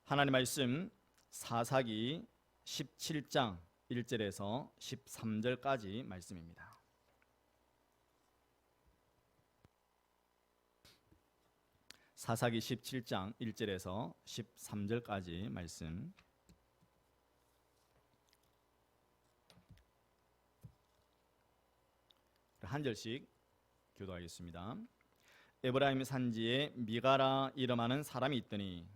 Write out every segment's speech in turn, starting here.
하나님 말씀 사사기 17장 1절에서 13절까지 말씀입니다. 사사기 17장 1절에서 13절까지 말씀. 한 절씩 교도하겠습니다. 에브라임 산지에 미가라 이름하는 사람이 있더니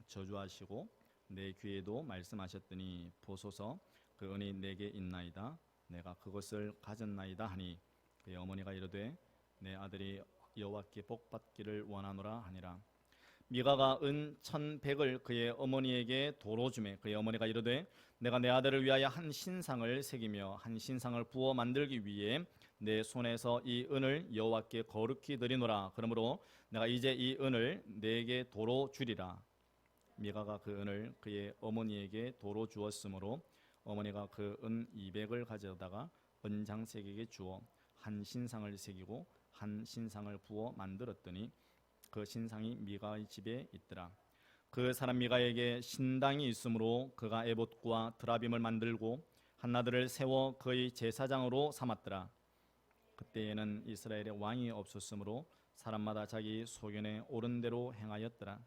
저주하시고 내 귀에도 말씀하셨더니 보소서 그 은이 내게 있나이다. 내가 그것을 가졌나이다 하니 그의 어머니가 이르되 내 아들이 여호와께 복받기를 원하노라 하니라. 미가가 은 1,100을 그의 어머니에게 도로 주매 그의 어머니가 이르되 내가 내 아들을 위하여 한 신상을 새기며 한 신상을 부어 만들기 위해 내 손에서 이 은을 여호와께 거룩히 드리노라. 그러므로 내가 이제 이 은을 내게 도로 주리라. 미가가 그 은을 그의 어머니에게 도로 주었으므로 어머니가 그 은 200을 가져다가 은장색에게 주어 한 신상을 새기고 한 신상을 부어 만들었더니 그 신상이 미가의 집에 있더라. 그 사람 미가에게 신당이 있으므로 그가 에봇과 드라빔을 만들고 한나들을 세워 그의 제사장으로 삼았더라. 그때에는 이스라엘에 왕이 없었으므로 사람마다 자기 소견에 옳은 대로 행하였더라.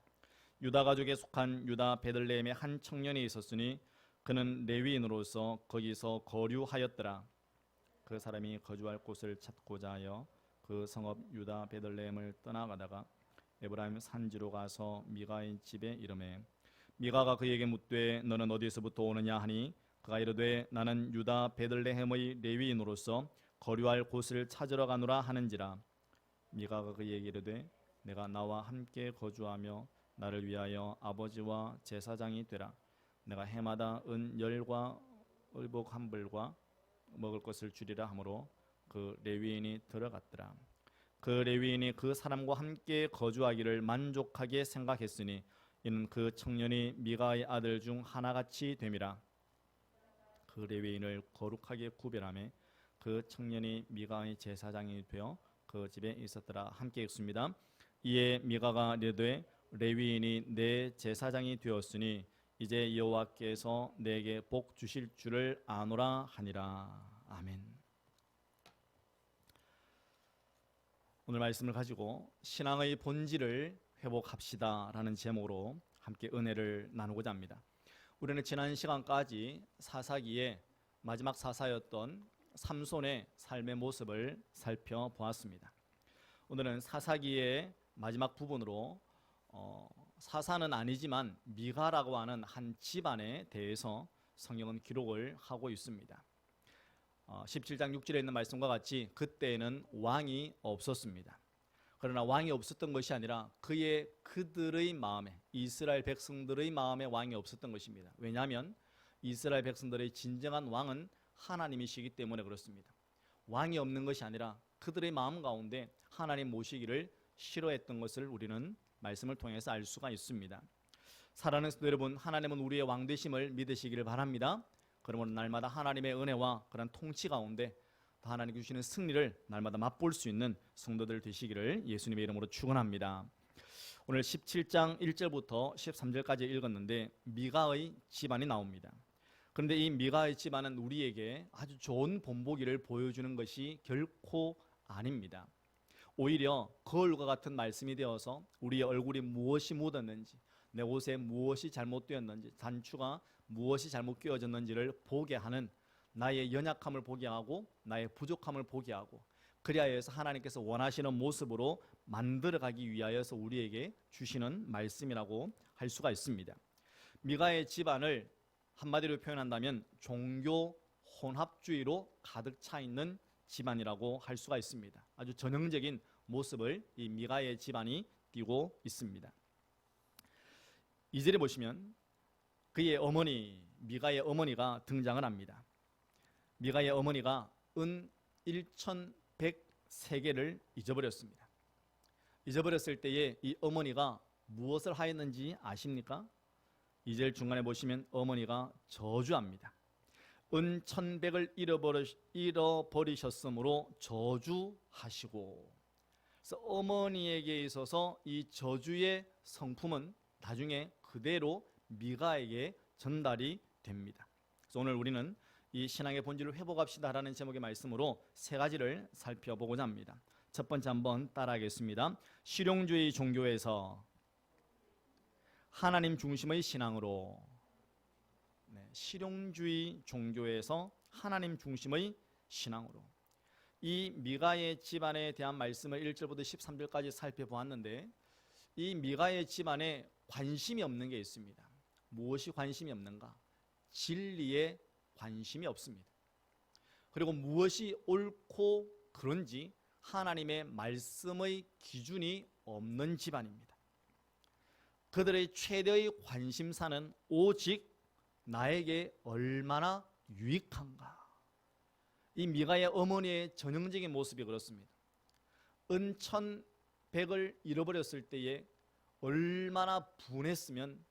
유다 가족에 속한 유다 베들레헴에 한 청년이 있었으니 그는 레위인으로서 거기서 거류하였더라. 그 사람이 거주할 곳을 찾고자 하여 그 성읍 유다 베들레헴을 떠나가다가 에브라임 산지로 가서 미가의 집에 이르매 미가가 그에게 묻되 너는 어디서부터 오느냐 하니 그가 이르되 나는 유다 베들레헴의 레위인으로서 거류할 곳을 찾으러 가노라 하는지라. 미가가 그에게 이르되 내가 나와 함께 거주하며 나를 위하여 아버지와 제사장이 되라. 내가 해마다 은 10과 의복 한 벌과 먹을 것을 주리라 하므로 그 레위인이 들어갔더라. 그 레위인이 그 사람과 함께 거주하기를 만족하게 생각했으니 이는 그 청년이 미가의 아들 중 하나같이 됨이라. 그 레위인을 거룩하게 구별하며 그 청년이 미가의 제사장이 되어 그 집에 있었더라. 함께 읽습니다. 이에 미가가 이르되 레위인이 내 제사장이 되었으니 이제 여호와께서 내게 복 주실 줄을 아노라 하니라. 아멘. 오늘 말씀을 가지고 신앙의 본질을 회복합시다라는 제목으로 함께 은혜를 나누고자 합니다. 우리는 지난 시간까지 사사기의 마지막 사사였던 삼손의 삶의 모습을 살펴보았습니다. 오늘은 사사기의 마지막 부분으로 사사는 아니지만 미가라고 하는 한 집안에 대해서 성경은 기록을 하고 있습니다. 17장 6절에 있는 말씀과 같이 그때에는 왕이 없었습니다. 그러나 왕이 없었던 것이 아니라 그들의 마음에, 이스라엘 백성들의 마음에 왕이 없었던 것입니다. 왜냐하면 이스라엘 백성들의 진정한 왕은 하나님이시기 때문에 그렇습니다. 왕이 없는 것이 아니라 그들의 마음 가운데 하나님 모시기를 싫어했던 것을 우리는 말씀을 통해서 알 수가 있습니다. 사랑하는 성도 여러분, 하나님은 우리의 왕 되심을 믿으시기를 바랍니다. 그러므로 날마다 하나님의 은혜와 그런 통치 가운데 하나님 주시는 승리를 날마다 맛볼 수 있는 성도들 되시기를 예수님의 이름으로 축원합니다. 오늘 17장 1절부터 13절까지 읽었는데 미가의 집안이 나옵니다. 그런데 이 미가의 집안은 우리에게 아주 좋은 본보기를 보여주는 것이 결코 아닙니다. 오히려 거울과 같은 말씀이 되어서 우리의 얼굴이 무엇이 묻었는지, 내 옷에 무엇이 잘못되었는지, 단추가 무엇이 잘못 끼워졌는지를 보게 하는, 나의 연약함을 보게 하고 나의 부족함을 보게 하고, 그리하여 해서 하나님께서 원하시는 모습으로 만들어가기 위하여서 우리에게 주시는 말씀이라고 할 수가 있습니다. 미가의 집안을 한마디로 표현한다면 종교 혼합주의로 가득 차 있는 집안이라고 할 수가 있습니다. 아주 전형적인 모습을 이 미가의 집안이 띠고 있습니다. 2절에 보시면 그의 어머니, 미가의 어머니가 등장을 합니다. 미가의 어머니가 은 1,103개를 잊어버렸습니다. 잊어버렸을 때에 이 어머니가 무엇을 하였는지 아십니까? 2절 중간에 보시면 어머니가 저주합니다. 은 1,100을 잃어버리셨으므로 저주하시고, 그래서 어머니에게 있어서 이 저주의 성품은 나중에 그대로 미가에게 전달이 됩니다. 그래서 오늘 우리는 이 신앙의 본질을 회복합시다라는 제목의 말씀으로 세 가지를 살펴보고자 합니다. 첫 번째 한번 따라하겠습니다. 실용주의 종교에서 하나님 중심의 신앙으로. 실용주의 종교에서 하나님 중심의 신앙으로. 이 미가의 집안에 대한 말씀을 1절부터 13절까지 살펴보았는데, 이 미가의 집안에 관심이 없는 게 있습니다. 무엇이 관심이 없는가? 진리에 관심이 없습니다. 그리고 무엇이 옳고 그런지 하나님의 말씀의 기준이 없는 집안입니다. 그들의 최대의 관심사는 오직 나에게 얼마나 유익한가. 이 미가의 어머니의 전형적인 모습이 그렇습니다. 은천백을 잃어버렸을 때에 얼마나 분했으면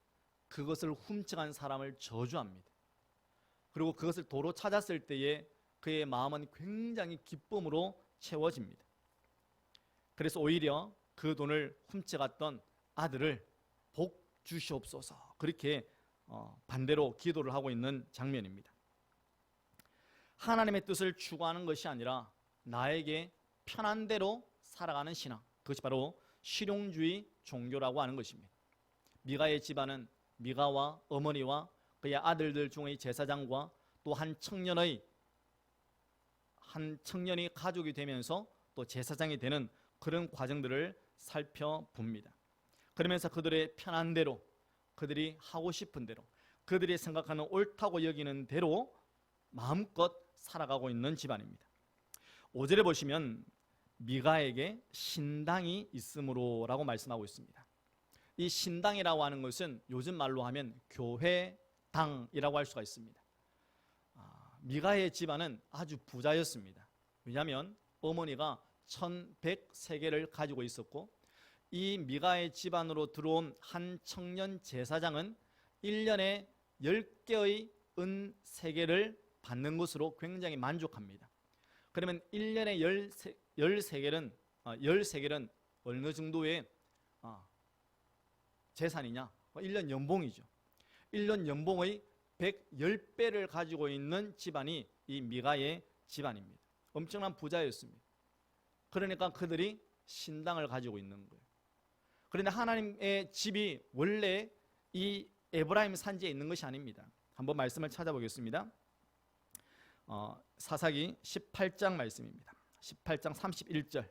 그것을 훔쳐간 사람을 저주합니다. 그리고 그것을 도로 찾았을 때에 그의 마음은 굉장히 기쁨으로 채워집니다. 그래서 오히려 그 돈을 훔쳐갔던 아들을 복 주시옵소서, 그렇게 반대로 기도를 하고 있는 장면입니다. 하나님의 뜻을 추구하는 것이 아니라 나에게 편한 대로 살아가는 신앙, 그것이 바로 실용주의 종교라고 하는 것입니다. 미가의 집안은 미가와 어머니와 그의 아들들 중의 제사장과 또 한 청년이 가족이 되면서 또 제사장이 되는 그런 과정들을 살펴봅니다. 그러면서 그들의 편한 대로, 그들이 하고 싶은 대로, 그들이 생각하는 옳다고 여기는 대로 마음껏 살아가고 있는 집안입니다. 5절에 보시면 미가에게 신당이 있으므로 라고 말씀하고 있습니다. 이 신당이라고 하는 것은 요즘 말로 하면 교회당이라고 할 수가 있습니다. 미가의 집안은 아주 부자였습니다. 왜냐하면 어머니가 1100세겔을 가지고 있었고, 이 미가의 집안으로 들어온 한 청년 제사장은 1년에 10개의 은세겔을 받는 것으로 굉장히 만족합니다. 그러면 1년에 10세겔은 어느 정도의 재산이냐? 1년 연봉이죠. 1년 연봉의 110배를 가지고 있는 집안이 이 미가의 집안입니다. 엄청난 부자였습니다. 그러니까 그들이 신당을 가지고 있는 거예요. 그런데 하나님의 집이 원래 이 에브라임 산지에 있는 것이 아닙니다. 한번 말씀을 찾아보겠습니다. 사사기 18장 말씀입니다. 18장 31절.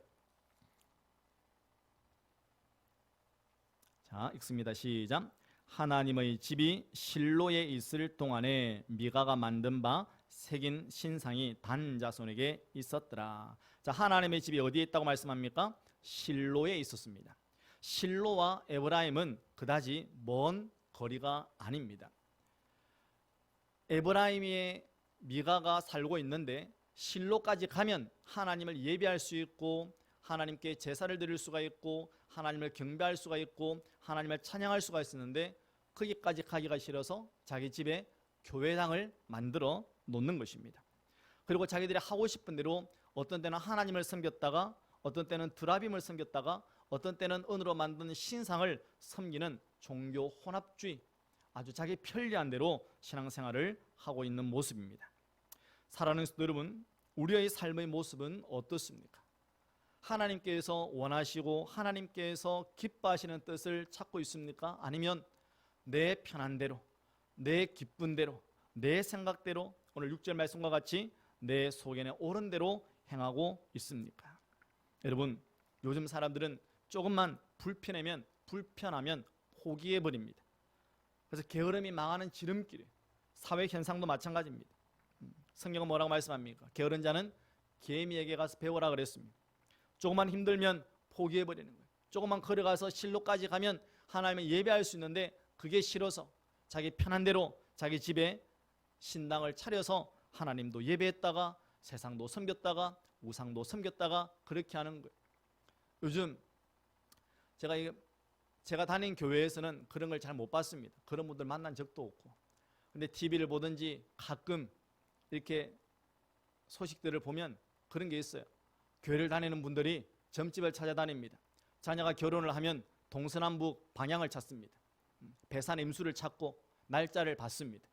자, 읽습니다. 시작. 하나님의 집이 실로에 있을 동안에 미가가 만든 바 새긴 신상이 단 자손에게 있었더라. 자, 하나님의 집이 어디에 있다고 말씀합니까? 실로에 있었습니다. 실로와 에브라임은 그다지 먼 거리가 아닙니다. 에브라임의 미가가 살고 있는데 실로까지 가면 하나님을 예배할 수 있고 하나님께 제사를 드릴 수가 있고 하나님을 경배할 수가 있고 하나님을 찬양할 수가 있었는데 거기까지 가기가 싫어서 자기 집에 교회당을 만들어 놓는 것입니다. 그리고 자기들이 하고 싶은 대로 어떤 때는 하나님을 섬겼다가 어떤 때는 드라빔을 섬겼다가 어떤 때는 은으로 만든 신상을 섬기는 종교 혼합주의, 아주 자기 편리한 대로 신앙생활을 하고 있는 모습입니다. 사랑하는 성도 여러분, 우리의 삶의 모습은 어떻습니까? 하나님께서 원하시고 하나님께서 기뻐하시는 뜻을 찾고 있습니까? 아니면 내 편한 대로, 내 기쁜 대로, 내 생각대로 오늘 6절 말씀과 같이 내 속에는 옳은 대로 행하고 있습니까? 여러분, 요즘 사람들은 조금만 불편하면 포기해버립니다. 그래서 게으름이 망하는 지름길이에요. 사회 현상도 마찬가지입니다. 성경은 뭐라고 말씀합니까? 게으른 자는 개미에게 가서 배우라 그랬습니다. 조금만 힘들면 포기해버리는 거예요. 조금만 걸어가서 실로까지 가면 하나님을 예배할 수 있는데 그게 싫어서 자기 편한 대로 자기 집에 신당을 차려서 하나님도 예배했다가 세상도 섬겼다가 우상도 섬겼다가 그렇게 하는 거예요. 요즘 제가 다닌 교회에서는 그런 걸 잘 못 봤습니다. 그런 분들 만난 적도 없고. 근데 TV를 보든지 가끔 이렇게 소식들을 보면 그런 게 있어요. 교회를 다니는 분들이 점집을 찾아다닙니다. 자녀가 결혼을 하면 동서남북 방향을 찾습니다. 배산 임수를 찾고 날짜를 받습니다.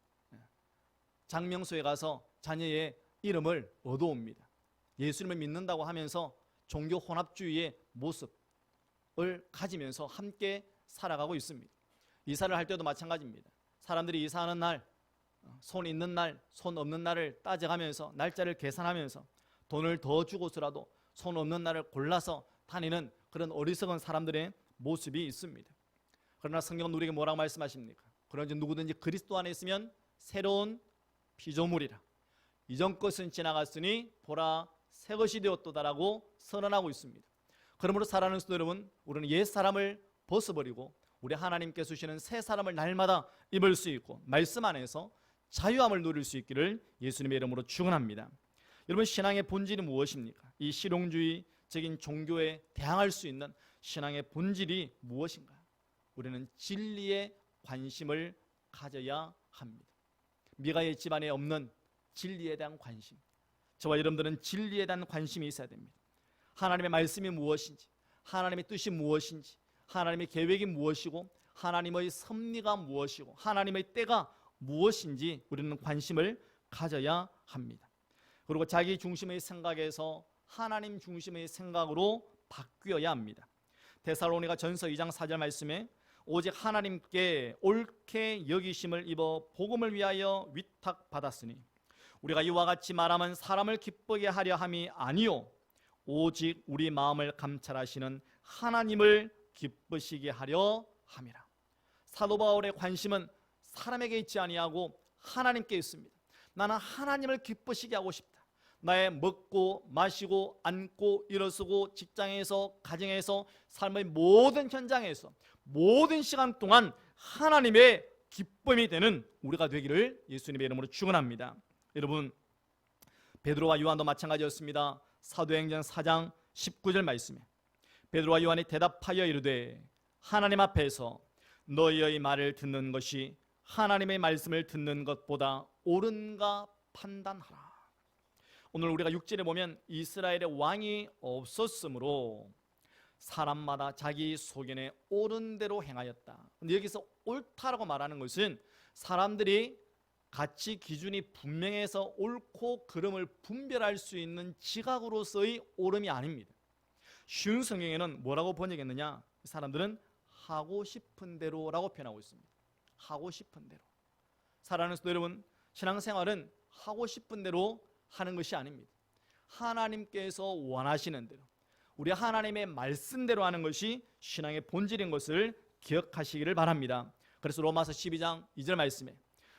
장명소에 가서 자녀의 이름을 얻어옵니다. 예수님을 믿는다고 하면서 종교 혼합주의의 모습을 가지면서 함께 살아가고 있습니다. 이사를 할 때도 마찬가지입니다. 사람들이 이사하는 날, 손 있는 날, 손 없는 날을 따져가면서 날짜를 계산하면서 돈을 더 주고서라도 손 없는 날을 골라서 다니는 그런 어리석은 사람들의 모습이 있습니다. 그러나 성경은 우리에게 뭐라고 말씀하십니까? 그런지 누구든지 그리스도 안에 있으면 새로운 피조물이라. 이전 것은 지나갔으니 보라 새 것이 되었도다라고 선언하고 있습니다. 그러므로 사랑하는 성도 여러분, 우리는 옛 사람을 벗어버리고 우리 하나님께서 주시는 새 사람을 날마다 입을 수 있고 말씀 안에서 자유함을 누릴 수 있기를 예수님의 이름으로 축원합니다. 여러분, 신앙의 본질이 무엇입니까? 이 실용주의적인 종교에 대항할 수 있는 신앙의 본질이 무엇인가? 우리는 진리에 관심을 가져야 합니다. 미가의 집안에 없는 진리에 대한 관심, 저와 여러분들은 진리에 대한 관심이 있어야 됩니다. 하나님의 말씀이 무엇인지, 하나님의 뜻이 무엇인지, 하나님의 계획이 무엇이고 하나님의 섭리가 무엇이고 하나님의 때가 무엇인지 우리는 관심을 가져야 합니다. 그리고 자기 중심의 생각에서 하나님 중심의 생각으로 바뀌어야 합니다. 데살로니가 전서 2장 4절 말씀에 오직 하나님께 옳게 여기심을 입어 복음을 위하여 위탁받았으니 우리가 이와 같이 말하면 사람을 기쁘게 하려 함이 아니요 오직 우리 마음을 감찰하시는 하나님을 기쁘시게 하려 함이라. 사도 바울의 관심은 사람에게 있지 아니하고 하나님께 있습니다. 나는 하나님을 기쁘시게 하고 싶다. 나의 먹고 마시고 앉고 일어서고 직장에서 가정에서 삶의 모든 현장에서 모든 시간 동안 하나님의 기쁨이 되는 우리가 되기를 예수님의 이름으로 축원합니다. 여러분, 베드로와 요한도 마찬가지였습니다. 사도행전 4장 19절 말씀에 베드로와 요한이 대답하여 이르되 하나님 앞에서 너희의 말을 듣는 것이 하나님의 말씀을 듣는 것보다 옳은가 판단하라. 오늘 우리가 6절에 보면 이스라엘의 왕이 없었으므로 사람마다 자기 소견에 옳은 대로 행하였다. 근데 여기서 옳다라고 말하는 것은 사람들이 가치 기준이 분명해서 옳고 그름을 분별할 수 있는 지각으로서의 옳음이 아닙니다. 쉬운 성경에는 뭐라고 번역했느냐? 사람들은 하고 싶은 대로라고 표현하고 있습니다. 하고 싶은 대로. 사랑하는 성도 여러분, 신앙생활은 하고 싶은 대로 하는 것이 아닙니다. 하나님께서 원하시는 대로, 우리 하나님의 말씀대로 하는 것이 신앙의 본질인 것을 기억하시기를 바랍니다. 그래서 로마서 12장 2절 말씀에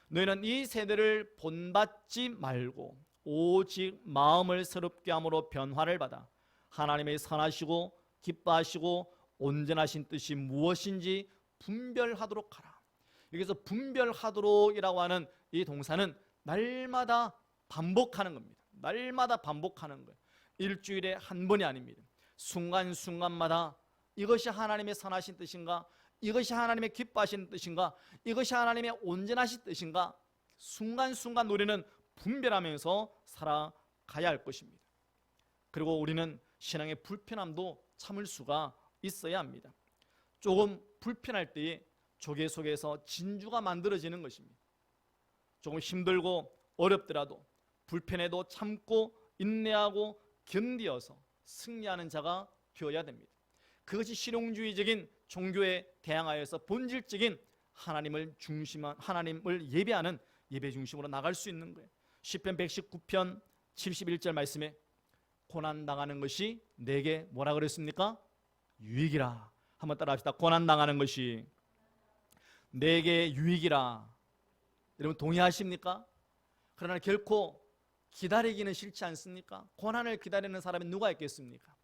너희는 이 세대를 본받지 말고 오직 마음을 새롭게 함으로 변화를 받아 하나님의 선하시고 기뻐하시고 온전하신 뜻이 무엇인지 분별하도록 하라. 여기서 분별하도록이라고 하는 이 동사는 날마다 반복하는 겁니다. 날마다 반복하는 거예요. 일주일에 한 번이 아닙니다. 순간순간마다 이것이 하나님의 선하신 뜻인가? 이것이 하나님의 기뻐하시는 뜻인가? 이것이 하나님의 온전하신 뜻인가? 순간순간 우리는 분별하면서 살아가야 할 것입니다. 그리고 우리는 신앙의 불편함도 참을 수가 있어야 합니다. 조금 불편할 때에 조개 속에서 진주가 만들어지는 것입니다. 조금 힘들고 어렵더라도 불편해도 참고 인내하고 견디어서 승리하는 자가 되어야 됩니다. 그것이 실용주의적인 종교에 대항하여서 본질적인 하나님을 예배하는 예배 중심으로 나갈 수 있는 거예요. 시편 119편 71절 말씀에 고난당하는 것이 내게 뭐라 그랬습니까? 유익이라. 한번 따라 합시다. 고난당하는 것이 내게 유익이라. 여러분 동의하십니까? 그러나 결코 기다리기는 싫지 않습니까? 고난을 기다리는 사람이 누가 있겠습니까?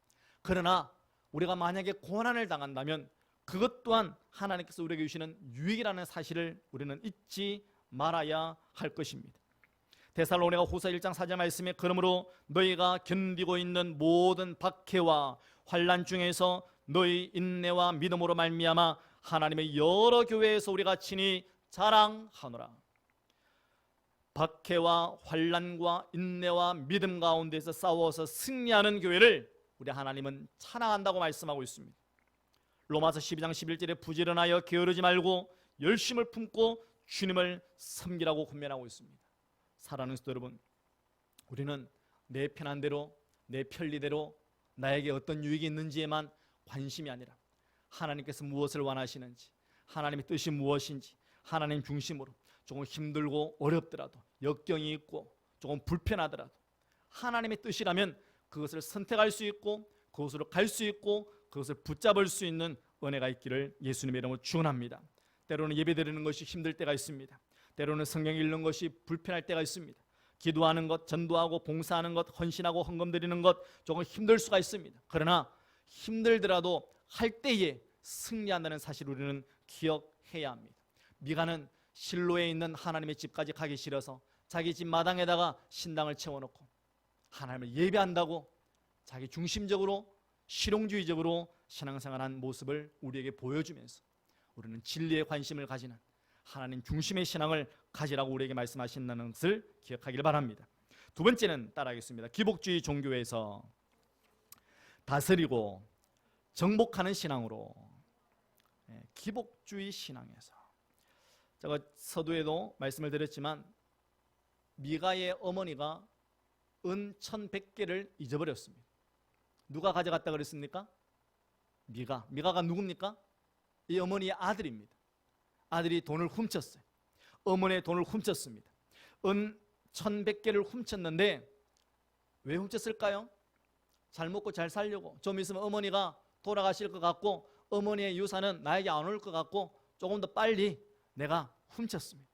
그러나 우리가 만약에 고난을 당한다면 그것 또한 하나님께서 우리에게 주시는 유익이라는 사실을 우리는 잊지 말아야 할 것입니다. 데살로니가 후서 1장 4절 말씀에 그러므로 너희가 견디고 있는 모든 박해와 환난 중에서 너희 인내와 믿음으로 말미암아 하나님의 여러 교회에서 우리가 친히 자랑하노라. 박해와 환난과 인내와 믿음 가운데서 싸워서 승리하는 교회를 우리 하나님은 찬양한다고 말씀하고 있습니다. 로마서 12장 11절에 부지런하여 게으르지 말고 열심을 품고 주님을 섬기라고 권면하고 있습니다. 사랑하는 성도 여러분, 우리는 내 편한대로, 내 편리대로 나에게 어떤 유익이 있는지에만 관심이 아니라 하나님께서 무엇을 원하시는지, 하나님의 뜻이 무엇인지 하나님 중심으로 조금 힘들고 어렵더라도, 역경이 있고 조금 불편하더라도 하나님의 뜻이라면 그것을 선택할 수 있고 그것으로 갈 수 있고 그것을 붙잡을 수 있는 은혜가 있기를 예수님의 이름으로 축원합니다. 때로는 예배드리는 것이 힘들 때가 있습니다. 때로는 성경 읽는 것이 불편할 때가 있습니다. 기도하는 것, 전도하고 봉사하는 것, 헌신하고 헌금 드리는 것 조금 힘들 수가 있습니다. 그러나 힘들더라도 할 때에 승리한다는 사실을 우리는 기억해야 합니다. 미가는 실로에 있는 하나님의 집까지 가기 싫어서 자기 집 마당에다가 신당을 채워놓고 하나님을 예배한다고 자기 중심적으로 실용주의적으로 신앙생활한 모습을 우리에게 보여주면서 우리는 진리에 관심을 가지는 하나님 중심의 신앙을 가지라고 우리에게 말씀하신다는 것을 기억하길 바랍니다. 두 번째는 따라하겠습니다. 기복주의 종교에서 다스리고 정복하는 신앙으로, 기복주의 신앙에서, 제가 서두에도 말씀을 드렸지만 미가의 어머니가 은 1,100개를 잊어버렸습니다. 누가 가져갔다 그랬습니까? 미가가 누굽니까? 이 어머니의 아들입니다. 아들이 돈을 훔쳤어요. 어머니의 돈을 훔쳤습니다. 은 1,100개를 훔쳤는데 왜 훔쳤을까요? 잘 먹고 잘 살려고. 좀 있으면 어머니가 돌아가실 것 같고 어머니의 유산은 나에게 안 올 것 같고 조금 더 빨리 내가 훔쳤습니다.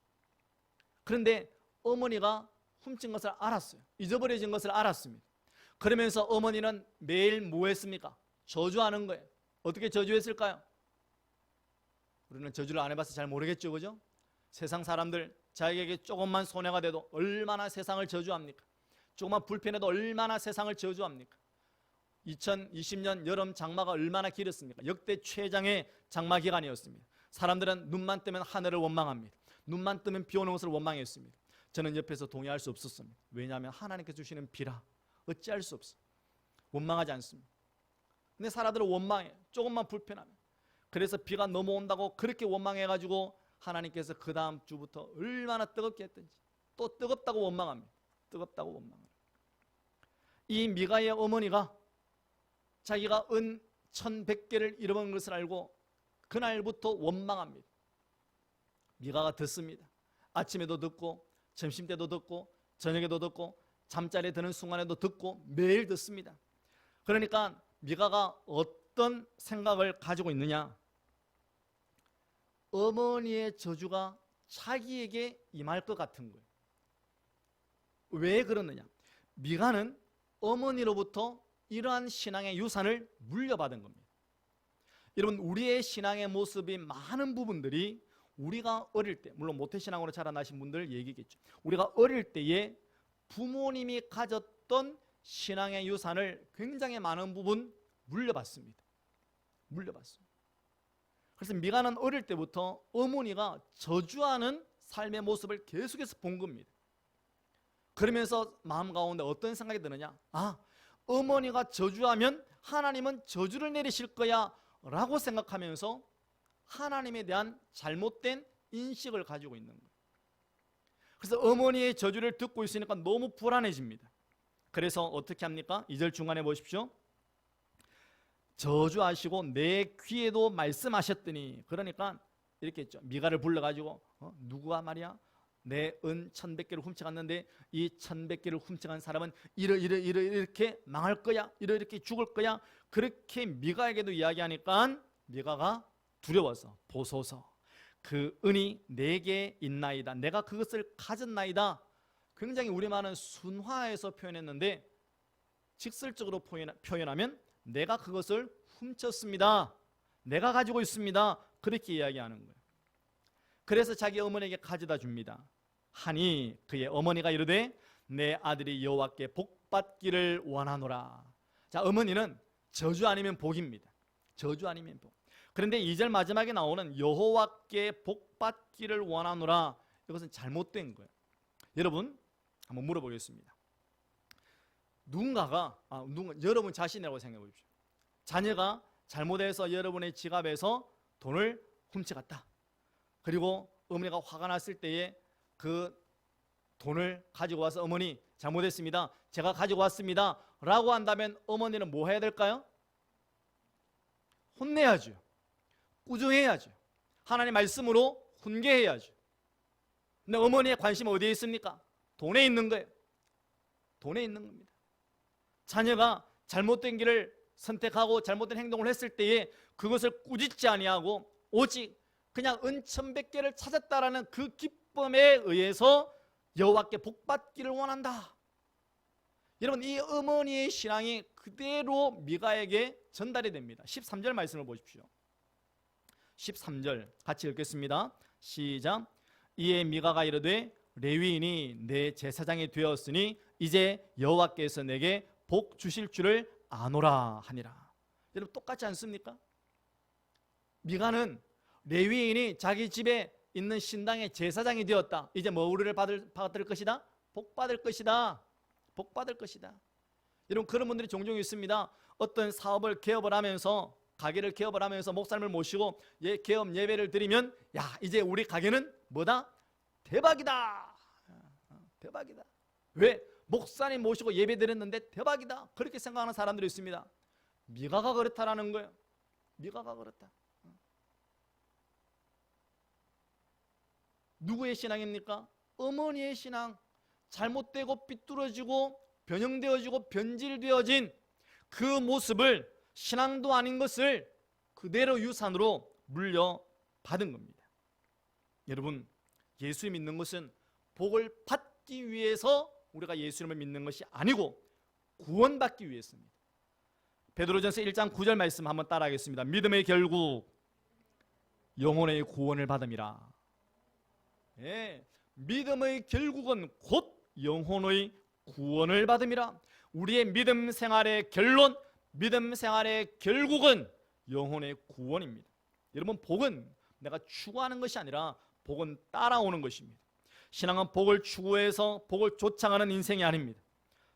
그런데 어머니가 훔친 것을 알았어요. 잊어버려진 것을 알았습니다. 그러면서 어머니는 매일 뭐 했습니까? 저주하는 거예요. 어떻게 저주했을까요? 우리는 저주를 안 해봐서 잘 모르겠죠, 그죠? 세상 사람들 자기에게 조금만 손해가 돼도 얼마나 세상을 저주합니까? 조금만 불편해도 얼마나 세상을 저주합니까? 2020년 여름 장마가 얼마나 길었습니까? 역대 최장의 장마 기간이었습니다. 사람들은 눈만 뜨면 하늘을 원망합니다. 눈만 뜨면 비 오는 것을 원망했습니다. 저는 옆에서 동의할 수 없었습니다. 왜냐하면 하나님께서 주시는 비라 어찌할 수 없어요. 원망하지 않습니다. 근데 사람들은 원망해. 조금만 불편하면. 그래서 비가 넘어온다고 그렇게 원망해가지고 하나님께서 그 다음 주부터 얼마나 뜨겁게 했든지 또 뜨겁다고 원망합니다. 뜨겁다고 원망합니다. 이 미가의 어머니가 자기가 은 1,100개를 잃어버린 것을 알고 그날부터 원망합니다. 미가가 듣습니다. 아침에도 듣고 점심때도 듣고 저녁에도 듣고 잠자리에 드는 순간에도 듣고 매일 듣습니다. 그러니까 미가가 어떤 생각을 가지고 있느냐? 어머니의 저주가 자기에게 임할 것 같은 거예요. 왜 그러느냐? 미가는 어머니로부터 이러한 신앙의 유산을 물려받은 겁니다. 여러분, 우리의 신앙의 모습이 많은 부분들이 우리가 어릴 때, 물론 모태신앙으로 자라나신 분들 얘기겠죠. 우리가 어릴 때에 부모님이 가졌던 신앙의 유산을 굉장히 많은 부분 물려받습니다. 그래서 미가는 어릴 때부터 어머니가 저주하는 삶의 모습을 계속해서 본 겁니다. 그러면서 마음 가운데 어떤 생각이 드느냐? 어머니가 저주하면 하나님은 저주를 내리실 거야 라고 생각하면서 하나님에 대한 잘못된 인식을 가지고 있는 거예요. 그래서 어머니의 저주를 듣고 있으니까 너무 불안해집니다. 그래서 어떻게 합니까? 2절 중간에 보십시오. 저주하시고 내 귀에도 말씀하셨더니, 그러니까 이렇게 했죠. 미가를 불러가지고 누구가 말이야? 내 은 1,100개를 훔쳐갔는데 이 1,100개를 훔쳐간 사람은 이렇게 망할 거야, 이렇게 죽을 거야. 그렇게 미가에게도 이야기하니까 미가가 두려워서 보소서 그 은이 내게 있나이다, 내가 그것을 가졌나이다. 굉장히 우리말은 순화해서 표현했는데 직설적으로 표현하면 내가 그것을 훔쳤습니다, 내가 가지고 있습니다, 그렇게 이야기하는 거예요. 그래서 자기 어머니에게 가져다 줍니다. 하니 그의 어머니가 이르되 내 아들이 여호와께 복받기를 원하노라. 자, 어머니는 저주 아니면 복입니다. 저주 아니면 복. 그런데 2절 마지막에 나오는 여호와께 복받기를 원하노라, 이것은 잘못된 거예요. 여러분, 한번 물어보겠습니다. 여러분 자신이라고 생각해 보십시오. 자녀가 잘못해서 여러분의 지갑에서 돈을 훔쳐갔다. 그리고 어머니가 화가 났을 때에 그 돈을 가지고 와서 어머니 잘못했습니다, 제가 가지고 왔습니다 라고 한다면 어머니는 뭐 해야 될까요? 혼내야죠. 꾸중해야죠. 하나님 말씀으로 훈계해야죠. 근데 어머니의 관심은 어디에 있습니까? 돈에 있는 거예요. 돈에 있는 겁니다. 자녀가 잘못된 길을 선택하고 잘못된 행동을 했을 때에 그것을 꾸짖지 아니하고 오직 그냥 은천백개를 찾았다라는 그 기쁨에 의해서 여호와께 복받기를 원한다. 여러분, 이 어머니의 신앙이 그대로 미가에게 전달이 됩니다. 13절 말씀을 보십시오. 13절 같이 읽겠습니다. 시작. 이에 미가가 이르되 레위인이 내 제사장이 되었으니 이제 여호와께서 내게 복 주실 줄을 아노라 하니라. 여러분, 똑같지 않습니까? 미가는 레위인이 자기 집에 있는 신당의 제사장이 되었다. 이제 뭐를 받을 것이다? 복 받을 것이다. 복 받을 것이다. 여러분, 그런 분들이 종종 있습니다. 어떤 사업을 개업을 하면서, 가게를 개업을 하면서 목사님을 모시고 개업 예배를 드리면, 야, 이제 우리 가게는 뭐다? 대박이다. 대박이다. 왜? 목사님 모시고 예배 드렸는데 대박이다. 그렇게 생각하는 사람들이 있습니다. 미가가 그렇다라는 거예요. 미가가 그렇다. 누구의 신앙입니까? 어머니의 신앙. 잘못되고 삐뚤어지고 변형되어지고 변질되어진 그 모습을, 신앙도 아닌 것을 그대로 유산으로 물려받은 겁니다. 여러분, 예수 믿는 것은 복을 받기 위해서 우리가 예수님을 믿는 것이 아니고 구원받기 위해서입니다. 베드로전서 1장 9절 말씀 한번 따라하겠습니다. 믿음의 결국 영혼의 구원을 받음이라. 예, 믿음의 결국은 곧 영혼의 구원을 받음이라. 우리의 믿음 생활의 결론, 믿음 생활의 결국은 영혼의 구원입니다. 여러분, 복은 내가 추구하는 것이 아니라 복은 따라오는 것입니다. 신앙은 복을 추구해서 복을 쫓아가는 인생이 아닙니다.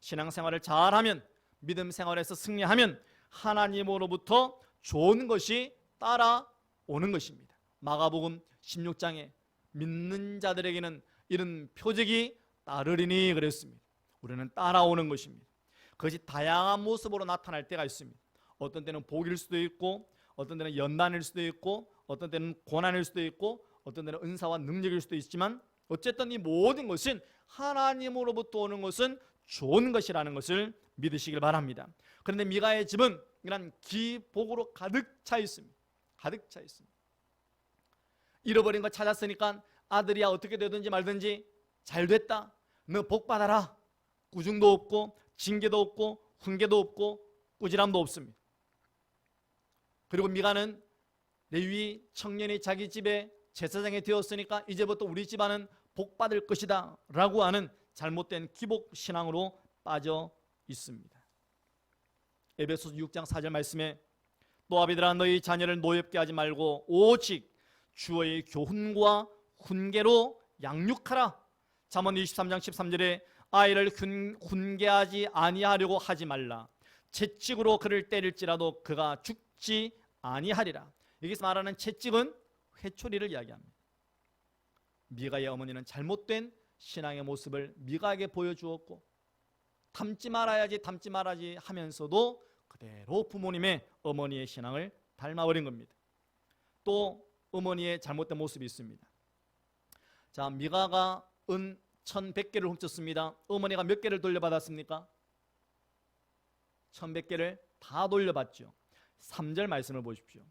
신앙생활을 잘하면, 믿음 생활에서 승리하면 하나님으로부터 좋은 것이 따라오는 것입니다. 마가복음 16장에 믿는 자들에게는 이런 표적이 따르리니 그랬습니다. 우리는 따라오는 것입니다. 그것이 다양한 모습으로 나타날 때가 있습니다. 어떤 때는 복일 수도 있고, 어떤 때는 연단일 수도 있고, 어떤 때는 고난일 수도 있고, 어떤 때는 은사와 능력일 수도 있지만, 어쨌든 이 모든 것은 하나님으로부터 오는 것은 좋은 것이라는 것을 믿으시길 바랍니다. 그런데 미가의 집은 이런 기복으로 가득 차 있습니다. 가득 차 있습니다. 잃어버린 거 찾았으니까 아들이야 어떻게 되든지 말든지 잘 됐다, 너 복 받아라. 꾸중도 없고 징계도 없고 훈계도 없고 꾸지람도 없습니다. 그리고 미가는 레위 청년이 자기 집에 제사장이 되었으니까 이제부터 우리 집안은 복 받을 것이다 라고 하는 잘못된 기복 신앙으로 빠져 있습니다. 에베소서 6장 4절 말씀에 또 아비들아 너희 자녀를 노엽게 하지 말고 오직 주의 교훈과 훈계로 양육하라. 잠언 23장 13절에 아이를 훈계하지 아니하려고 하지 말라. 채찍으로 그를 때릴지라도 그가 죽지 아니하리라. 여기서 말하는 채찍은 회초리를 이야기합니다. 미가의 어머니는 잘못된 신앙의 모습을 미가에게 보여주었고, 닮지 말아야지 닮지 말아야지 하면서도 그대로 부모님의 어머니의 신앙을 닮아버린 겁니다. 또 어머니의 잘못된 모습이 있습니다. 자, 미가가 은 1100개를 훔쳤습니다. 어머니가 몇 개를 돌려받았습니까? 1100개를 다 돌려받죠. 3절 말씀을 보십시오.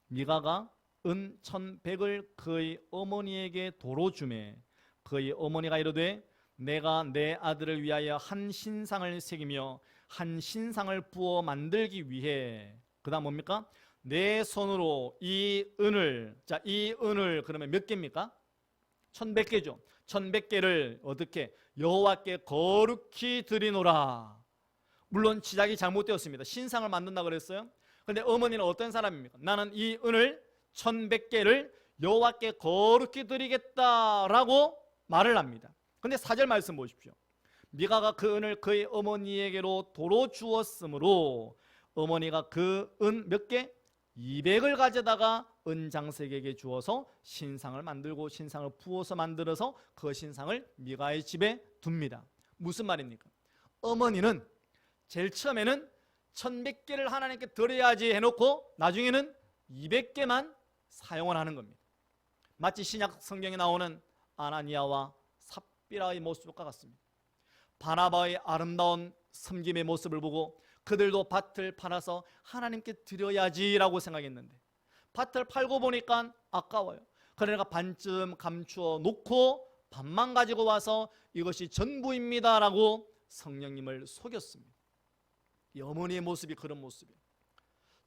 미가가 은 1100을 그의 어머니에게 도로 주매 그의 어머니가 이르되 내가 내 아들을 위하여 한 신상을 새기며 한 신상을 부어 만들기 위해, 그 다음 뭡니까? 내 손으로 이 은을, 자, 이 은을 그러면 몇 개입니까? 1100개죠. 1100개를 어떻게? 여호와께 거룩히 드리노라. 물론 시작이 잘못되었습니다. 신상을 만든다 그랬어요. 그런데 어머니는 어떤 사람입니까? 나는 이 은을 1100개를 여호와께 거룩히 드리겠다라고 말을 합니다. 그런데 4절 말씀 보십시오. 미가가 그 은을 그의 어머니에게로 도로 주었으므로 어머니가 그 은 몇 개? 200을 가져다가 은장색에게 주어서 신상을 만들고 신상을 부어서 만들어서 그 신상을 미가의 집에 둡니다. 무슨 말입니까? 어머니는 제일 처음에는 1100개를 하나님께 드려야지 해놓고 나중에는 200개만 사용을 하는 겁니다. 마치 신약 성경에 나오는 아나니아와 삽비라의 모습과 같습니다. 바나바의 아름다운 섬김의 모습을 보고 그들도 밭을 팔아서 하나님께 드려야지라고 생각했는데 밭을 팔고 보니까 아까워요. 그러니까 반쯤 감추어 놓고 반만 가지고 와서 이것이 전부입니다라고 성령님을 속였습니다. 이 어머니의 모습이 그런 모습이에요.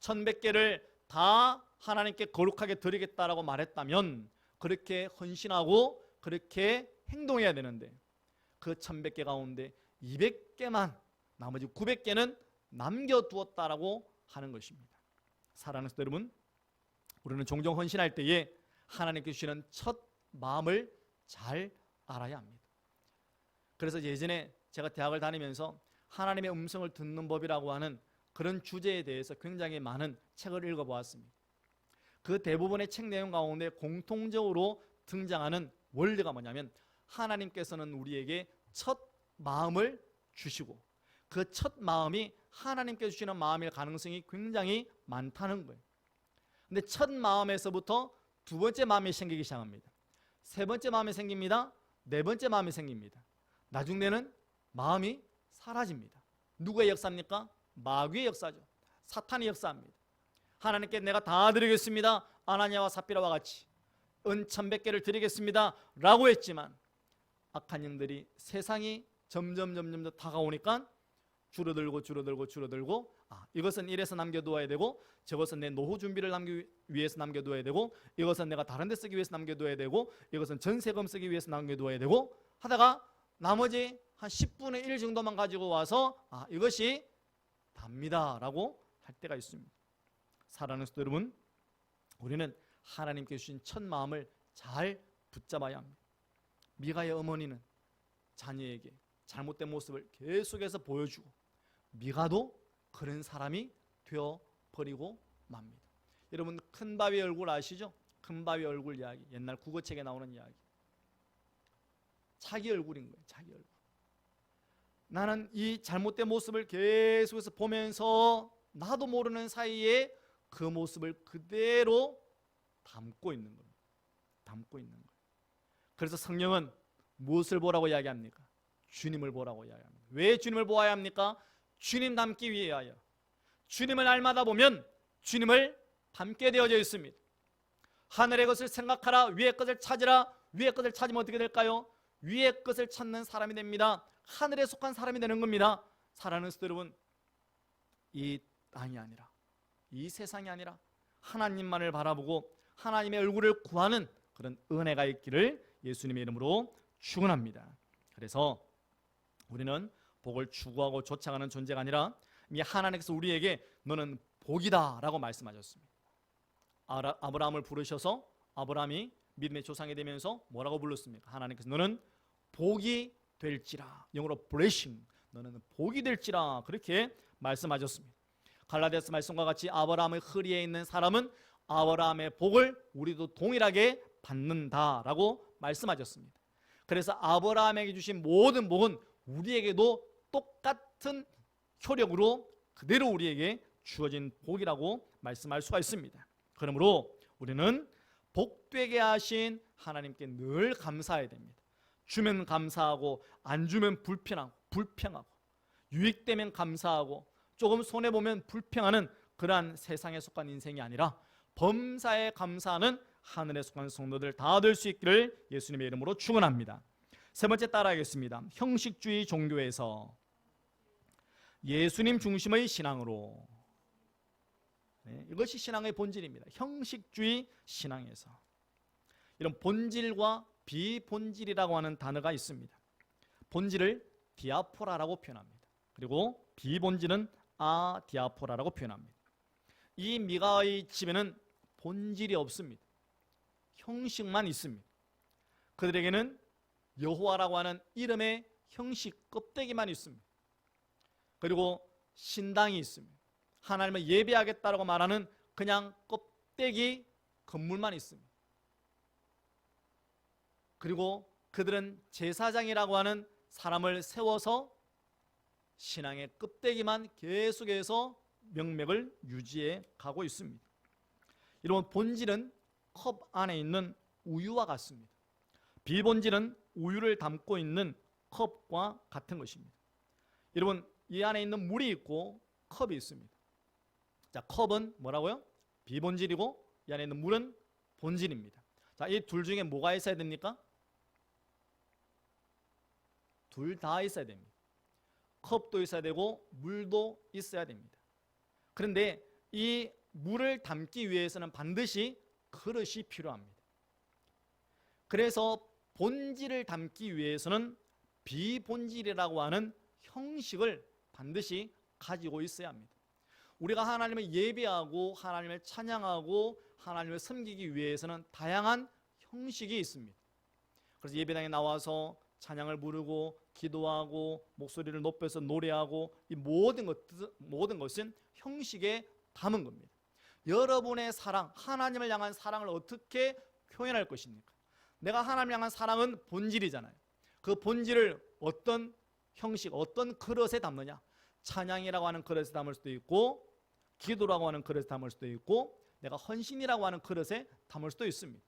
1100개를 다 하나님께 거룩하게 드리겠다라고 말했다면 그렇게 헌신하고 그렇게 행동해야 되는데 그 1100개 가운데 200개만 나머지 900개는 남겨두었다라고 하는 것입니다. 사랑하는 성도 여러분, 우리는 종종 헌신할 때에 하나님께 주시는 첫 마음을 잘 알아야 합니다. 그래서 예전에 제가 대학을 다니면서 하나님의 음성을 듣는 법이라고 하는 그런 주제에 대해서 굉장히 많은 책을 읽어보았습니다. 그 대부분의 책 내용 가운데 공통적으로 등장하는 원리가 뭐냐면 하나님께서는 우리에게 첫 마음을 주시고 그 첫 마음이 하나님께 주시는 마음일 가능성이 굉장히 많다는 거예요. 근데 첫 마음에서부터 두 번째 마음이 생기기 시작합니다. 세 번째 마음이 생깁니다. 네 번째 마음이 생깁니다. 나중에는 마음이 사라집니다. 누구의 역사입니까? 마귀의 역사죠. 사탄의 역사입니다. 하나님께 내가 다 드리겠습니다. 아나니아와 삽비라와 같이 은 1100개를 드리겠습니다 라고 했지만 악한 영들이 세상이 점점 다가오니까 줄어들고 이것은 이래서 남겨두어야 되고 저것은 내 노후 준비를 위해서 남겨두어야 되고 이것은 내가 다른 데 쓰기 위해서 남겨두어야 되고 이것은 전세금 쓰기 위해서 남겨두어야 되고 하다가 나머지 한 10분의 1 정도만 가지고 와서 이것이 답니다 라고 할 때가 있습니다. 사랑하는 성도 여러분, 우리는 하나님께 주신 첫 마음을 잘 붙잡아야 합니다. 미가의 어머니는 자녀에게 잘못된 모습을 계속해서 보여주고 미가도 그런 사람이 되어버리고 맙니다. 여러분 큰 바위 얼굴 아시죠? 큰 바위 얼굴 이야기, 옛날 국어책에 나오는 이야기. 자기 얼굴인 거예요. 자기 얼굴. 나는 이 잘못된 모습을 계속해서 보면서 나도 모르는 사이에 그 모습을 그대로 담고 있는 겁니다. 담고 있는 거예요. 그래서 성령은 무엇을 보라고 이야기합니까? 주님을 보라고 이야기합니다. 왜 주님을 보아야 합니까? 주님 닮기 위하여. 주님을 날마다 보면 주님을 닮게 되어져 있습니다. 하늘의 것을 생각하라, 위의 것을 찾으라. 위의 것을 찾으면 어떻게 될까요? 위의 것을 찾는 사람이 됩니다. 하늘에 속한 사람이 되는 겁니다. 사랑하는 성도 여러분, 이 땅이 아니라 이 세상이 아니라 하나님만을 바라보고 하나님의 얼굴을 구하는 그런 은혜가 있기를 예수님의 이름으로 축원합니다. 그래서 우리는 복을 추구하고 쫓아가는 존재가 아니라 이미 하나님께서 우리에게 너는 복이다 라고 말씀하셨습니다. 아브라함을 부르셔서 아브라함이 믿음의 조상이 되면서 뭐라고 불렀습니까? 하나님께서 너는 복이 될지라, 영어로 blessing, 너는 복이 될지라 그렇게 말씀하셨습니다. 갈라디아서 말씀과 같이 아브라함의 허리에 있는 사람은 아브라함의 복을 우리도 동일하게 받는다라고 말씀하셨습니다. 그래서 아브라함에게 주신 모든 복은 우리에게도 똑같은 효력으로 그대로 우리에게 주어진 복이라고 말씀할 수가 있습니다. 그러므로 우리는 복되게 하신 하나님께 늘 감사해야 됩니다. 주면 감사하고 안 주면 불평하고 유익되면 감사하고 조금 손해보면 불평하는 그러한 세상에 속한 인생이 아니라 범사에 감사하는 하늘에 속한 성도들 다 될 수 있기를 예수님의 이름으로 축원합니다. 세 번째 따라하겠습니다. 형식주의 종교에서 예수님 중심의 신앙으로. 이것이 신앙의 본질입니다. 형식주의 신앙에서 이런 본질과 비본질이라고 하는 단어가 있습니다. 본질을 디아포라라고 표현합니다. 그리고 비본질은 아디아포라라고 표현합니다. 이 미가의 집에는 본질이 없습니다. 형식만 있습니다. 그들에게는 여호와라고 하는 이름의 형식 껍데기만 있습니다. 그리고 신당이 있습니다. 하나님을 예배하겠다라고 말하는 그냥 껍데기 건물만 있습니다. 그리고 그들은 제사장이라고 하는 사람을 세워서 신앙의 껍데기만 계속해서 명맥을 유지해 가고 있습니다. 여러분, 본질은 컵 안에 있는 우유와 같습니다. 비본질은 우유를 담고 있는 컵과 같은 것입니다. 여러분, 이 안에 있는 물이 있고 컵이 있습니다. 자, 컵은 뭐라고요? 비본질이고 이 안에 있는 물은 본질입니다. 자, 이 둘 중에 뭐가 있어야 됩니까? 둘 다 있어야 됩니다. 컵도 있어야 되고 물도 있어야 됩니다. 그런데 이 물을 담기 위해서는 반드시 그릇이 필요합니다. 그래서 본질을 담기 위해서는 비본질이라고 하는 형식을 반드시 가지고 있어야 합니다. 우리가 하나님을 예배하고 하나님을 찬양하고 하나님을 섬기기 위해서는 다양한 형식이 있습니다. 그래서 예배당에 나와서 찬양을 부르고 기도하고 목소리를 높여서 노래하고 이 모든 것은 형식에 담은 겁니다. 여러분의 사랑, 하나님을 향한 사랑을 어떻게 표현할 것입니까? 내가 하나님을 향한 사랑은 본질이잖아요. 그 본질을 어떤 형식, 어떤 그릇에 담느냐? 찬양이라고 하는 그릇에 담을 수도 있고 기도라고 하는 그릇에 담을 수도 있고 내가 헌신이라고 하는 그릇에 담을 수도 있습니다.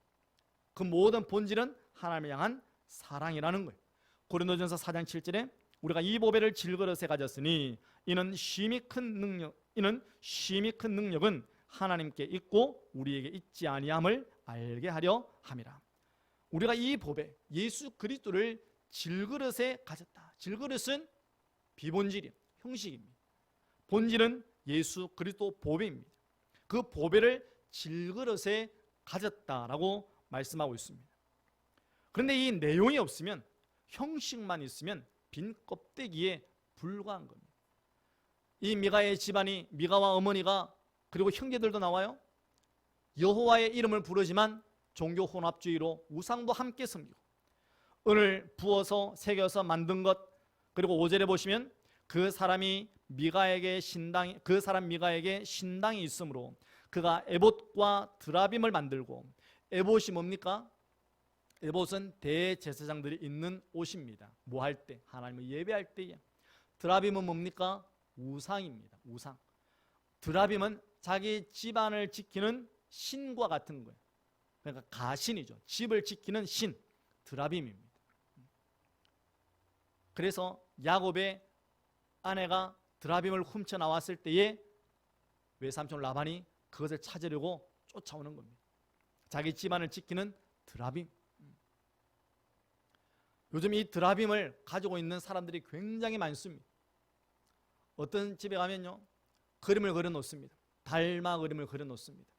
그 모든 본질은 하나님을 향한 사랑이라는 거예요. 고린도전서 4장 7절에 우리가 이 보배를 질그릇에 가졌으니 이는 쉼이 큰 능력은 하나님께 있고 우리에게 있지 아니함을 알게 하려 함이라. 우리가 이 보배 예수 그리스도를 질그릇에 가졌다. 질그릇은 비본질이에요. 형식입니다. 본질은 예수 그리스도 보배입니다. 그 보배를 질그릇에 가졌다라고 말씀하고 있습니다. 그런데 이 내용이 없으면, 형식만 있으면 빈 껍데기에 불과한 겁니다. 이 미가의 집안이, 미가와 어머니가 그리고 형제들도 나와요. 여호와의 이름을 부르지만 종교 혼합주의로 우상도 함께 섬기고 은을 부어서 새겨서 만든 것, 그리고 5절에 보시면 그 사람 미가에게 신당이 있으므로 그가 에봇과 드라빔을 만들고, 에봇이 뭡니까? 에봇은 대제사장들이 입는 옷입니다. 뭐 할 때? 하나님을 예배할 때에. 드라빔은 뭡니까? 우상입니다. 우상. 드라빔은 자기 집안을 지키는 신과 같은 거예요. 그러니까 가신이죠. 집을 지키는 신, 드라빔입니다. 그래서 야곱의 아내가 드라빔을 훔쳐 나왔을 때에 외삼촌 라반이 그것을 찾으려고 쫓아오는 겁니다. 자기 집안을 지키는 드라빔. 요즘 이 드라빔을 가지고 있는 사람들이 굉장히 많습니다. 어떤 집에 가면요, 그림을 그려 놓습니다. 달마 그림을 그려 놓습니다.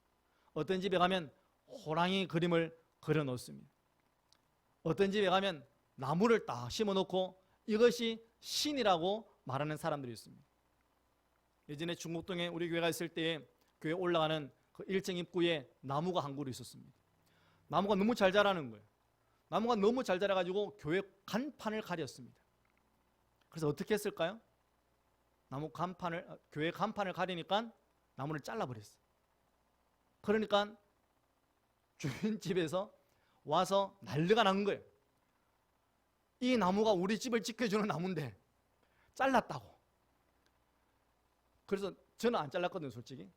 어떤 집에 가면 호랑이 그림을 그려 놓습니다. 어떤 집에 가면 나무를 딱 심어 놓고 이것이 신이라고 말하는 사람들이 있습니다. 예전에 중국동에 우리 교회가 있을 때 교회 올라가는 그 1층 입구에 나무가 한 그루 있었습니다. 나무가 너무 잘 자라는 거예요. 나무가 너무 잘 자라가지고 교회 간판을 가렸습니다. 그래서 어떻게 했을까요? 교회 간판을 가리니까 나무를 잘라버렸어요. 그러니까 주인집에서 와서 난리가 난 거예요. 이 나무가 우리 집을 지켜주는 나무인데 잘랐다고. 그래서 저는 안 잘랐거든요, 솔직히.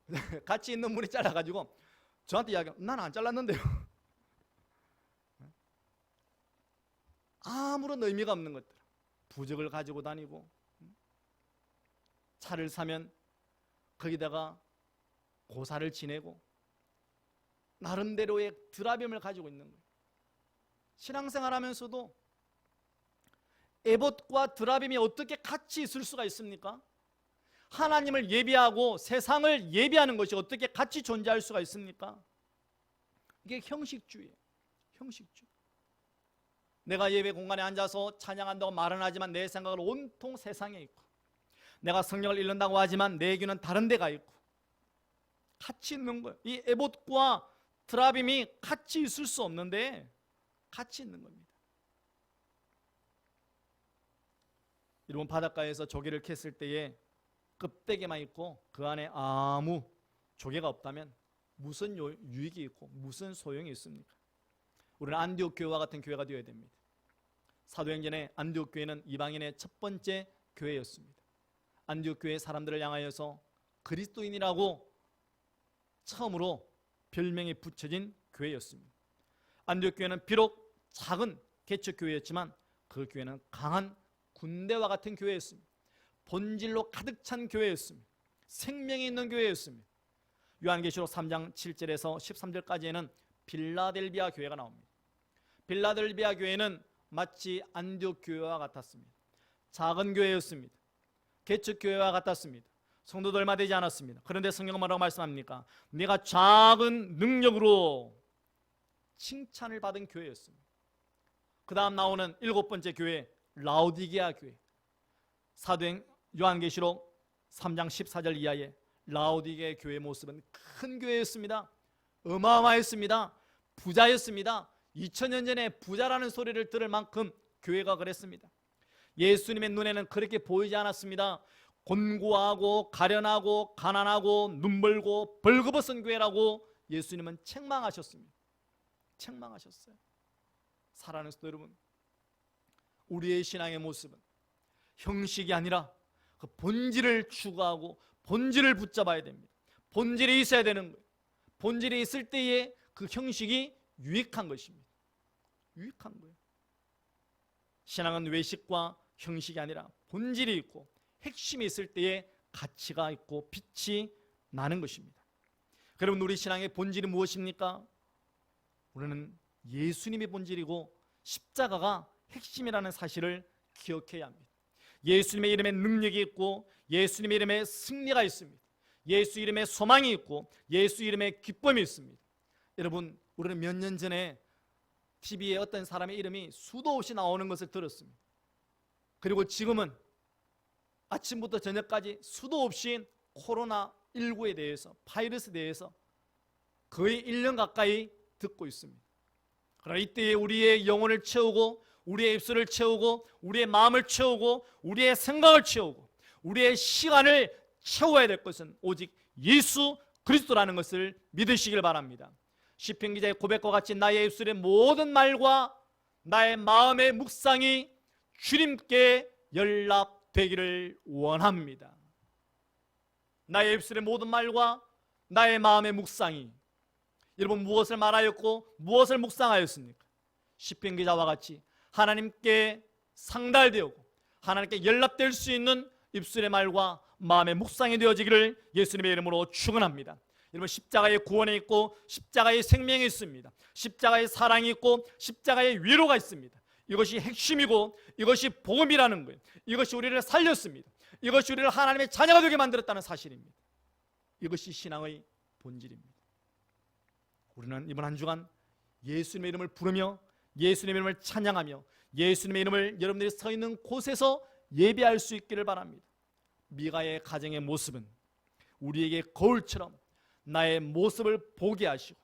같이 있는 분이 잘라가지고 저한테 이야기하면 나는 안 잘랐는데요. 아무런 의미가 없는 것들. 부적을 가지고 다니고, 차를 사면 거기다가 고사를 지내고 나름대로의 드라빔을 가지고 있는 거예요. 신앙생활 하면서도 에봇과 드라빔이 어떻게 같이 있을 수가 있습니까? 하나님을 예배하고 세상을 예배하는 것이 어떻게 같이 존재할 수가 있습니까? 이게 형식주의예요. 형식주의. 내가 예배 공간에 앉아서 찬양한다고 말은 하지만 내 생각은 온통 세상에 있고, 내가 성경을 읽는다고 하지만 내 귀는 다른 데가 있고, 같이 있는 거예요. 이 에봇과 드라빔이 같이 있을 수 없는데 같이 있는 겁니다. 여러분, 바닷가에서 조개를 캤을 때에 껍데기만 있고 그 안에 아무 조개가 없다면 무슨 유익이 있고 무슨 소용이 있습니까? 우리는 안디옥 교회와 같은 교회가 되어야 됩니다. 사도행전에 안디옥 교회는 이방인의 첫 번째 교회였습니다. 안디옥 교회 사람들을 향하여서 그리스도인이라고 처음으로 별명이 붙여진 교회였습니다. 안디옥 교회는 비록 작은 개척 교회였지만 그 교회는 강한 군대와 같은 교회였습니다. 본질로 가득 찬 교회였습니다. 생명이 있는 교회였습니다. 요한계시록 3장 7절에서 13절까지에는 빌라델비아 교회가 나옵니다. 빌라델비아 교회는 마치 안디옥 교회와 같았습니다. 작은 교회였습니다. 개척 교회와 같았습니다. 성도도 얼마 되지 않았습니다. 그런데 성경은 뭐라고 말씀합니까? 내가 작은 능력으로 칭찬을 받은 교회였습니다. 그 다음 나오는 7번째 교회, 라오디게아 교회. 사도행 요한계시록 3장 14절 이하에 라오디게아 교회의 모습은 큰 교회였습니다. 어마어마했습니다. 부자였습니다. 2000년 전에 부자라는 소리를 들을 만큼 교회가 그랬습니다. 예수님의 눈에는 그렇게 보이지 않았습니다. 곤고하고 가련하고 가난하고 눈멀고 벌거벗은 교회라고 예수님은 책망하셨습니다. 책망하셨어요. 사랑하는 성도 여러분, 우리의 신앙의 모습은 형식이 아니라 그 본질을 추구하고 본질을 붙잡아야 됩니다. 본질이 있어야 되는 거예요. 본질이 있을 때에 그 형식이 유익한 것입니다. 유익한 거예요. 신앙은 외식과 형식이 아니라 본질이 있고 핵심이 있을 때에 가치가 있고 빛이 나는 것입니다. 여러분, 우리 신앙의 본질이 무엇입니까? 우리는 예수님의 본질이고 십자가가 핵심이라는 사실을 기억해야 합니다. 예수님의 이름에 능력이 있고 예수님의 이름에 승리가 있습니다. 예수 이름에 소망이 있고 예수 이름에 기쁨이 있습니다. 여러분, 우리는 몇 년 전에 TV에 어떤 사람의 이름이 수도 없이 나오는 것을 들었습니다. 그리고 지금은 아침부터 저녁까지 수도 없이 코로나19에 대해서, 바이러스에 대해서 거의 1년 가까이 듣고 있습니다. 그러나 이때에 우리의 영혼을 채우고 우리의 입술을 채우고 우리의 마음을 채우고 우리의 생각을 채우고 우리의 시간을 채워야 될 것은 오직 예수 그리스도라는 것을 믿으시길 바랍니다. 시편 기자의 고백과 같이 나의 입술의 모든 말과 나의 마음의 묵상이 주님께 연락되기를 원합니다. 나의 입술의 모든 말과 나의 마음의 묵상이, 여러분, 무엇을 말하였고 무엇을 묵상하였습니까? 시편 기자와 같이 하나님께 상달되고 하나님께 연락될 수 있는 입술의 말과 마음의 묵상이 되어지기를 예수님의 이름으로 축원합니다. 여러분, 십자가의 구원이 있고 십자가의 생명이 있습니다. 십자가의 사랑이 있고 십자가의 위로가 있습니다. 이것이 핵심이고 이것이 복음이라는 거예요. 이것이 우리를 살렸습니다. 이것이 우리를 하나님의 자녀가 되게 만들었다는 사실입니다. 이것이 신앙의 본질입니다. 우리는 이번 한 주간 예수님의 이름을 부르며 예수님의 이름을 찬양하며 예수님의 이름을 여러분들이 서 있는 곳에서 예배할 수 있기를 바랍니다. 미가의 가정의 모습은 우리에게 거울처럼 나의 모습을 보게 하시고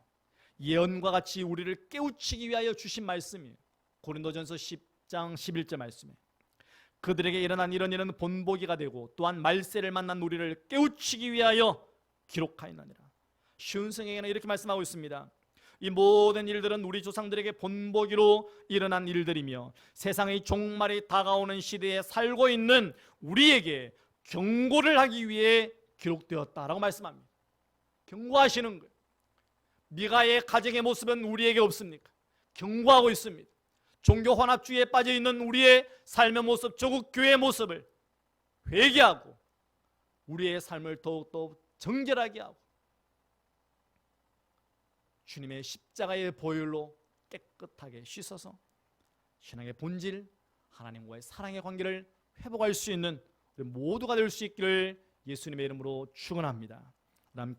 예언과 같이 우리를 깨우치기 위하여 주신 말씀이에요. 고린도전서 10장 11절 말씀에 그들에게 일어난 이런 일은 본보기가 되고 또한 말세를 만난 우리를 깨우치기 위하여 기록하였느니라. 쉬운 성경에는 이렇게 말씀하고 있습니다. 이 모든 일들은 우리 조상들에게 본보기로 일어난 일들이며 세상의 종말이 다가오는 시대에 살고 있는 우리에게 경고를 하기 위해 기록되었다라고 말씀합니다. 경고하시는 거예요. 미가의 가정의 모습은 우리에게 없습니까? 경고하고 있습니다. 종교 혼합주의에 빠져있는 우리의 삶의 모습, 조국 교회의 모습을 회개하고 우리의 삶을 더욱더 정결하게 하고 주님의 십자가의 보혈로 깨끗하게 씻어서 신앙의 본질, 하나님과의 사랑의 관계를 회복할 수 있는 우리 모두가 될 수 있기를 예수님의 이름으로 축원합니다.